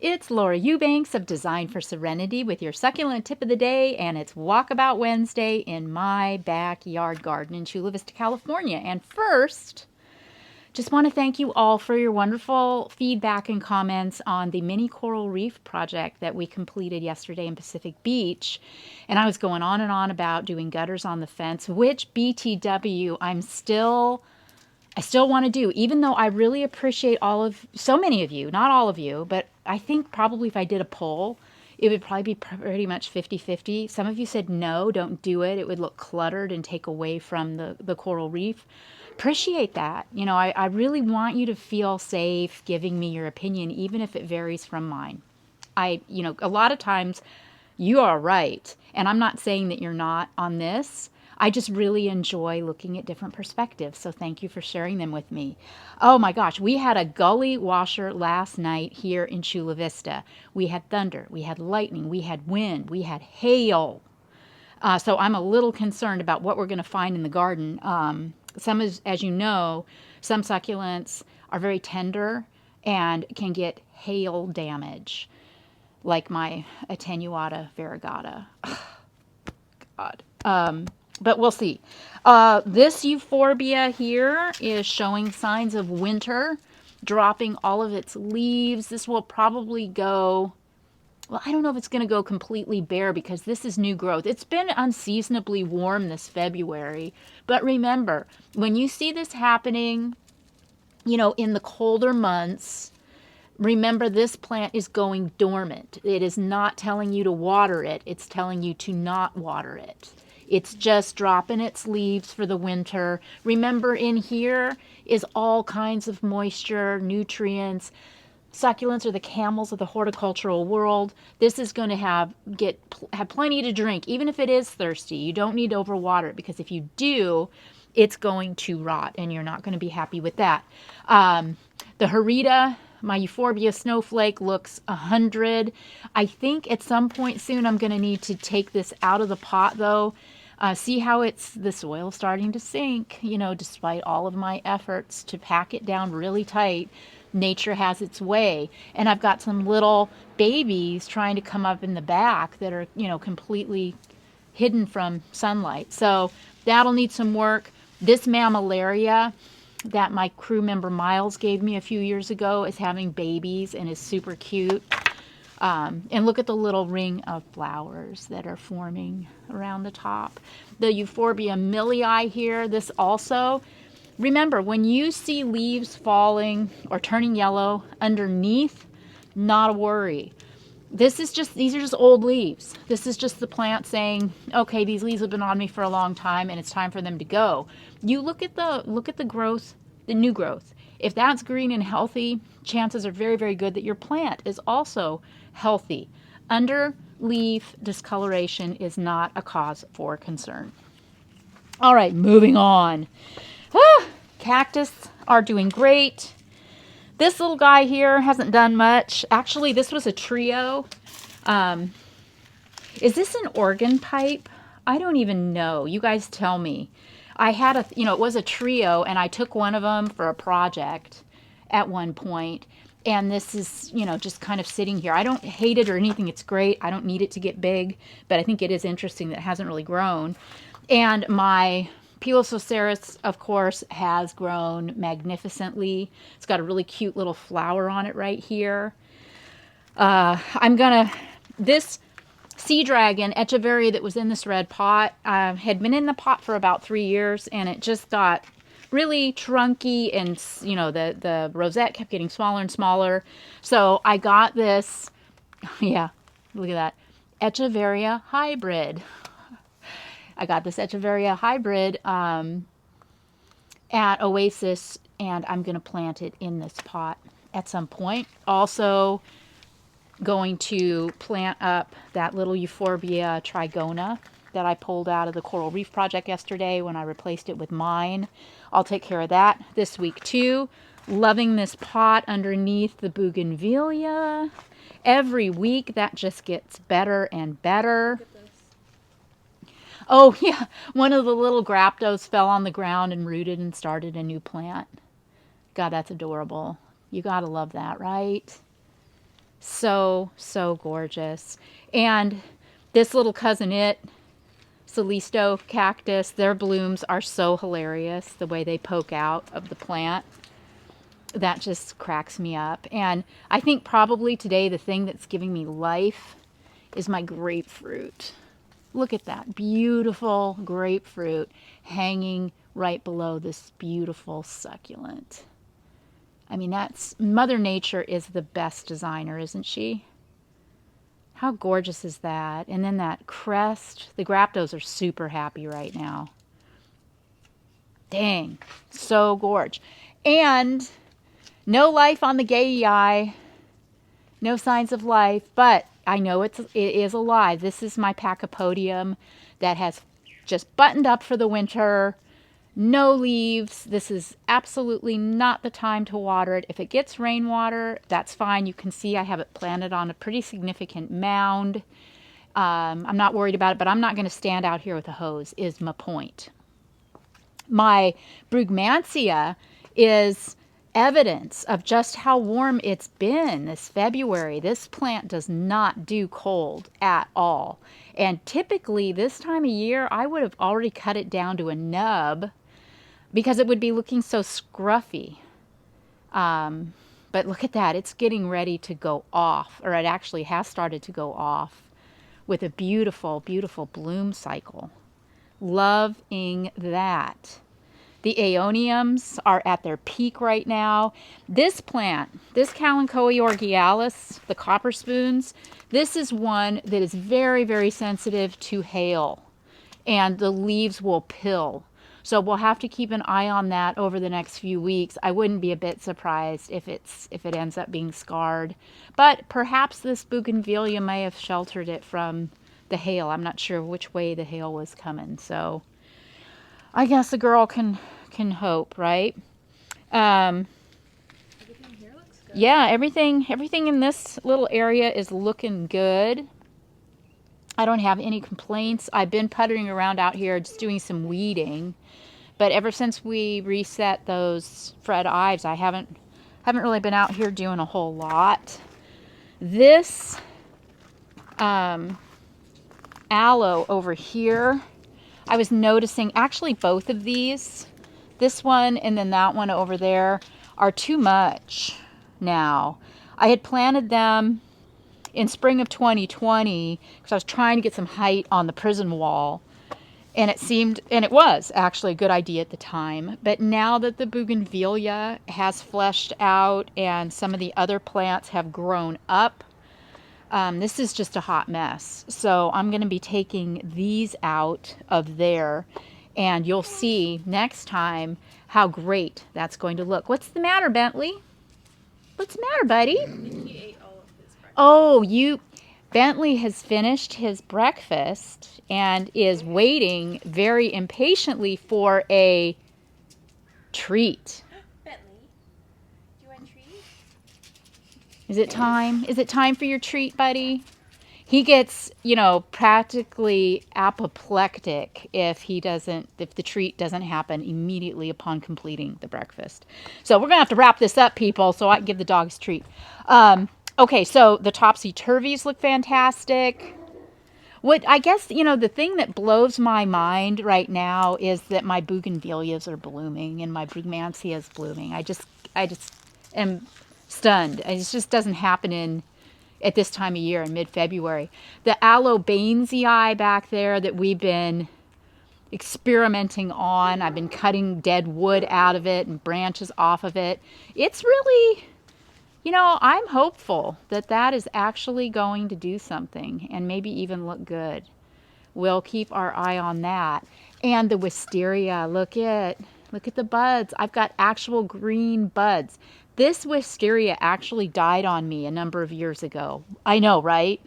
It's Laura Eubanks of Design for Serenity with your succulent tip of the day, and it's Walkabout Wednesday in my backyard garden in Chula Vista, California. And first, just want to thank you all for your wonderful feedback and comments on the mini coral reef project that we completed yesterday in Pacific Beach. And I was going on and on about doing gutters on the fence, which BTW I still want to do, even though I really appreciate so many of you, not all of you, but I think probably if I did a poll, it would probably be pretty much 50-50. Some of you said, no, don't do it. It would look cluttered and take away from the coral reef. Appreciate that. I really want you to feel safe giving me your opinion, even if it varies from mine. A lot of times you are right. And I'm not saying that you're not on this. I just really enjoy looking at different perspectives. So thank you for sharing them with me. Oh my gosh, we had a gully washer last night here in Chula Vista. We had thunder, we had lightning, we had wind, we had hail. So I'm a little concerned about what we're going to find in the garden. As you know, some succulents are very tender and can get hail damage, like my attenuata variegata. God. But we'll see. This euphorbia here is showing signs of winter, dropping all of its leaves. This will probably go, well, I don't know if it's going to go completely bare because this is new growth. It's been unseasonably warm this February. But remember, when you see this happening, in the colder months, remember this plant is going dormant. It is not telling you to water it. It's telling you to not water it. It's just dropping its leaves for the winter. Remember, in here is all kinds of moisture, nutrients. Succulents are the camels of the horticultural world. This is going to have plenty to drink, even if it is thirsty. You don't need to overwater it, because if you do, it's going to rot, and you're not going to be happy with that. The Harita, my euphorbia snowflake, looks 100. I think at some point soon I'm going to need to take this out of the pot, though. See how the soil starting to sink, despite all of my efforts to pack it down really tight. Nature has its way. And I've got some little babies trying to come up in the back that are, completely hidden from sunlight. So that'll need some work. This mammillaria that my crew member Miles gave me a few years ago is having babies and is super cute. And look at the little ring of flowers that are forming around the top. The Euphorbia millii here, this also, remember, when you see leaves falling or turning yellow underneath, not a worry. These are just old leaves. This is just the plant saying, okay, these leaves have been on me for a long time and it's time for them to go. You look at the growth, the new growth. If that's green and healthy, chances are very, very good that your plant is also healthy. Under leaf discoloration is not a cause for concern. All right, moving on. Cactus are doing great. This little guy here hasn't done much. Actually, this was a trio. Is this an organ pipe? I don't even know. You guys tell me. I had it was a trio, and I took one of them for a project at one point. And this is, just kind of sitting here. I don't hate it or anything. It's great. I don't need it to get big, but I think it is interesting that it hasn't really grown. And my Pilosoceras, of course, has grown magnificently. It's got a really cute little flower on it right here. This sea dragon, Echeveria, that was in this red pot, had been in the pot for about 3 years, and it just got really trunky, and the rosette kept getting smaller and smaller. So I got this, yeah, look at that, Echeveria hybrid. I got this Echeveria hybrid at Oasis, and I'm going to plant it in this pot at some point. Also going to plant up that little Euphorbia trigona that I pulled out of the Coral Reef project yesterday when I replaced it with mine. I'll take care of that this week too. Loving this pot underneath the bougainvillea. Every week that just gets better and better. Oh yeah, one of the little graptos fell on the ground and rooted and started a new plant. God, that's adorable. You gotta love that, right? So, so gorgeous. And this little cousin Calisto cactus, their blooms are so hilarious, the way they poke out of the plant. That just cracks me up. And I think probably today the thing that's giving me life is my grapefruit. Look at that beautiful grapefruit hanging right below this beautiful succulent. I mean, that's Mother Nature is the best designer, isn't she? How gorgeous is that? And then that crest, the graptos are super happy right now. Dang, so gorge. And no life on the gayei, no signs of life, but I know it is alive. This is my pachypodium that has just buttoned up for the winter. No leaves. This is absolutely not the time to water it. If it gets rainwater, that's fine. You can see I have it planted on a pretty significant mound. I'm not worried about it, but I'm not going to stand out here with a hose, is my point. My brugmansia is evidence of just how warm it's been this February. This plant does not do cold at all. And typically this time of year, I would have already cut it down to a nub because it would be looking so scruffy. But look at that. It's getting ready to go off, or it actually has started to go off with a beautiful, beautiful bloom cycle. Loving that. The aeoniums are at their peak right now. This plant, this Kalanchoe orgialis, the copper spoons, this is one that is very, very sensitive to hail, and the leaves will pill. So we'll have to keep an eye on that over the next few weeks. I wouldn't be a bit surprised if it ends up being scarred. But perhaps this bougainvillea may have sheltered it from the hail. I'm not sure which way the hail was coming. So I guess a girl can hope, right? Everything here looks good. Yeah, everything in this little area is looking good. I don't have any complaints. I've been puttering around out here just doing some weeding. But ever since we reset those Fred Ives, I haven't really been out here doing a whole lot. This aloe over here, I was noticing actually both of these, this one and then that one over there, are too much now. I had planted them in spring of 2020 because I was trying to get some height on the prison wall. And it was actually a good idea at the time. But now that the bougainvillea has fleshed out and some of the other plants have grown up, this is just a hot mess. So I'm going to be taking these out of there. And you'll see next time how great that's going to look. What's the matter, Bentley? What's the matter, buddy? He ate all of his breakfast. Oh, Bentley has finished his breakfast and is waiting very impatiently for a treat. Bentley, do you want a treat? Is it time? Is it time for your treat, buddy? He gets, practically apoplectic if the treat doesn't happen immediately upon completing the breakfast. So we're going to have to wrap this up, people, so I can give the dogs a treat. Okay, so the topsy-turvies look fantastic. What I guess, the thing that blows my mind right now is that my bougainvilleas are blooming and my brugmansia is blooming. I just am stunned. It just doesn't happen at this time of year in mid-February. The alobanzii back there that we've been experimenting on, I've been cutting dead wood out of it and branches off of it. It's really, I'm hopeful that is actually going to do something and maybe even look good. We'll keep our eye on that. And the wisteria, look at the buds. I've got actual green buds. This wisteria actually died on me a number of years ago. I know, right?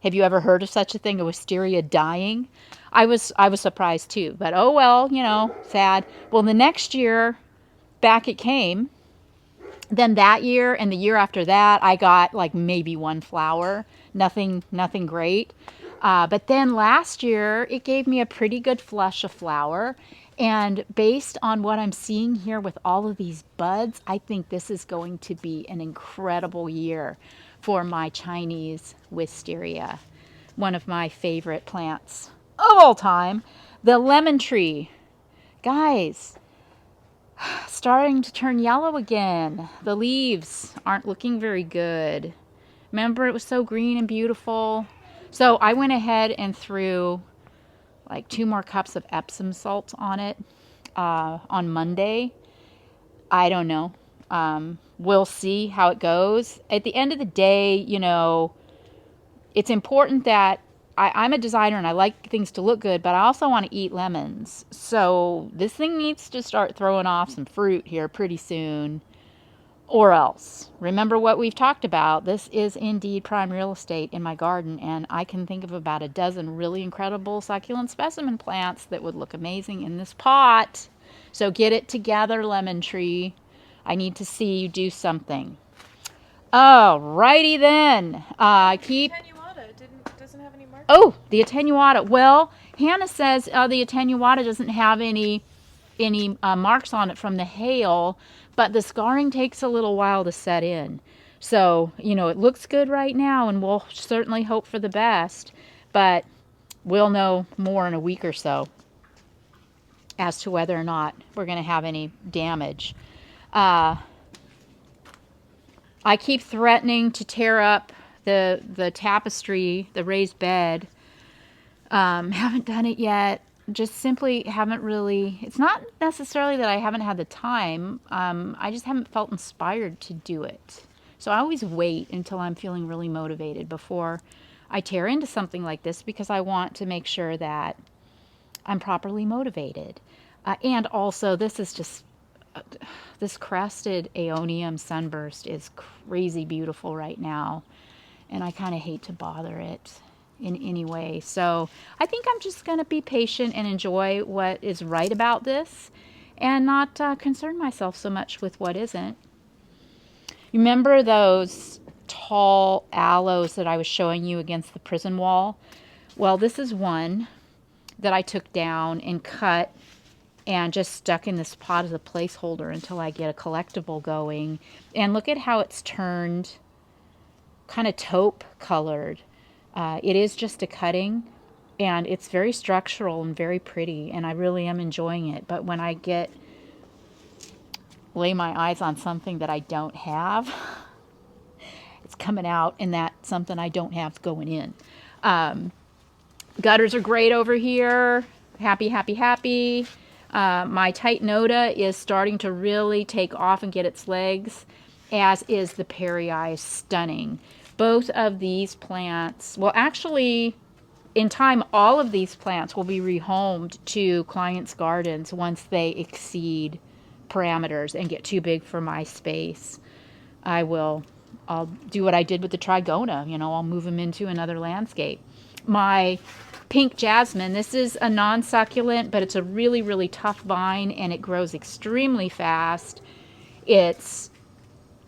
Have you ever heard of such a thing, a wisteria dying? I was surprised too, but oh well, sad. Well, the next year back it came. Then that year and the year after that, I got like maybe one flower, nothing great. But then last year, it gave me a pretty good flush of flower. And based on what I'm seeing here with all of these buds, I think this is going to be an incredible year for my Chinese wisteria, one of my favorite plants of all time. The lemon tree, guys, starting to turn yellow again. The leaves aren't looking very good. Remember, it was so green and beautiful. So I went ahead and threw like 2 more cups of Epsom salt on it on Monday. I don't know. We'll see how it goes. At the end of the day, you know, it's important that I'm a designer and I like things to look good, but I also want to eat lemons. So this thing needs to start throwing off some fruit here pretty soon, or else. Remember what we've talked about. This is indeed prime real estate in my garden, and I can think of about a dozen really incredible succulent specimen plants that would look amazing in this pot. So get it together, lemon tree. I need to see you do something. Alrighty then. Doesn't have any marks. Oh, the attenuata. Well, Hannah says the attenuata doesn't have any marks on it from the hail, but the scarring takes a little while to set in. So, you know, it looks good right now, and we'll certainly hope for the best, but we'll know more in a week or so as to whether or not we're going to have any damage. I keep threatening to tear up the tapestry, the raised bed. Haven't done it yet. Just simply haven't really. It's not necessarily that I haven't had the time. I just haven't felt inspired to do it. So I always wait until I'm feeling really motivated before I tear into something like this, because I want to make sure that I'm properly motivated. And also, this is just this crested aeonium sunburst is crazy beautiful right now, and I kind of hate to bother it in any way. So I think I'm just going to be patient and enjoy what is right about this, and not concern myself so much with what isn't. Remember those tall aloes that I was showing you against the prison wall? Well, this is one that I took down and cut and just stuck in this pot as a placeholder until I get a collectible going. And look at how it's turned kind of taupe colored. It is just a cutting, and it's very structural and very pretty, and I really am enjoying it. But when I lay my eyes on something that I don't have, it's coming out, and that something I don't have is going in. Gutters are great over here. Happy, happy, happy. My Titanota is starting to really take off and get its legs, as is the Perrii. Stunning. Both of these plants, well, actually, in time, all of these plants will be rehomed to clients' gardens once they exceed parameters and get too big for my space. I'll do what I did with the Trigona. You know, I'll move them into another landscape. My pink jasmine, this is a non-succulent, but it's a really, really tough vine, and it grows extremely fast. It's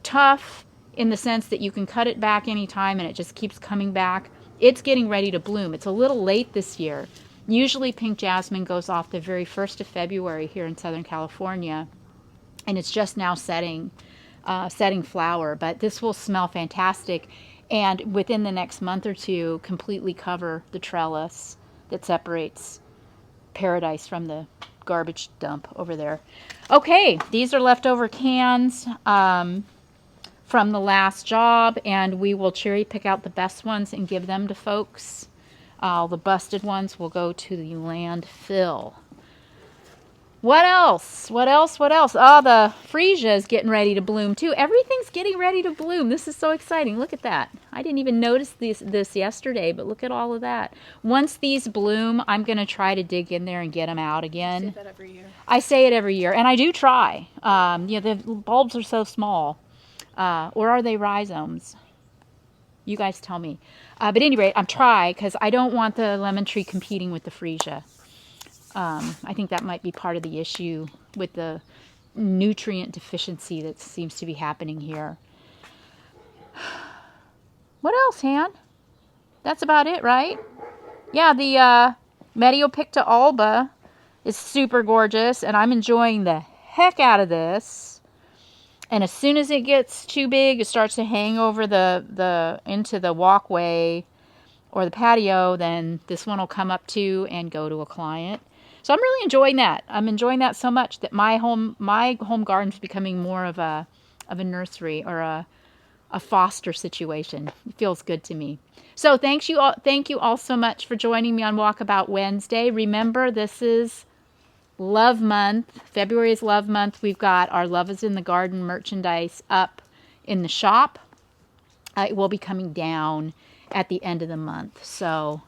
tough in the sense that you can cut it back anytime and it just keeps coming back. It's getting ready to bloom. It's a little late this year. Usually pink jasmine goes off the very 1st of February here in Southern California, and it's just now setting flower, but this will smell fantastic, and within the next month or two completely cover the trellis that separates paradise from the garbage dump over there. Okay, these are leftover cans from the last job, and we will cherry pick out the best ones and give them to folks. All the busted ones will go to the landfill. What else? What else? What else? Oh, the freesia is getting ready to bloom too. Everything's getting ready to bloom. This is so exciting. Look at that. I didn't even notice this yesterday, but look at all of that. Once these bloom, I'm going to try to dig in there and get them out again. You say that every year. I say it every year, and I do try. The bulbs are so small. Or are they rhizomes? You guys tell me. But at any rate, I'm trying, because I don't want the lemon tree competing with the freesia. I think that might be part of the issue with the nutrient deficiency that seems to be happening here. What else, Han? That's about it, right? Yeah, the Mediopicta alba is super gorgeous, and I'm enjoying the heck out of this. And as soon as it gets too big, it starts to hang over the into the walkway or the patio, then this one will come up too and go to a client. So I'm really enjoying that. I'm enjoying that so much that my home garden is becoming more of a nursery or a foster situation. It feels good to me. So thank you all so much for joining me on Walkabout Wednesday. Remember, this is Love Month. February is Love Month. We've got our Love is in the Garden merchandise up in the shop. It will be coming down at the end of the month. So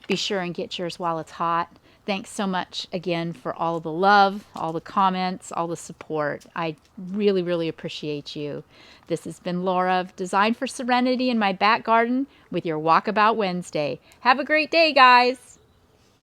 be sure and get yours while it's hot. Thanks so much again for all of the love, all the comments, all the support. I really, really appreciate you. This has been Laura of Design for Serenity in my back garden with your Walkabout Wednesday. Have a great day, guys.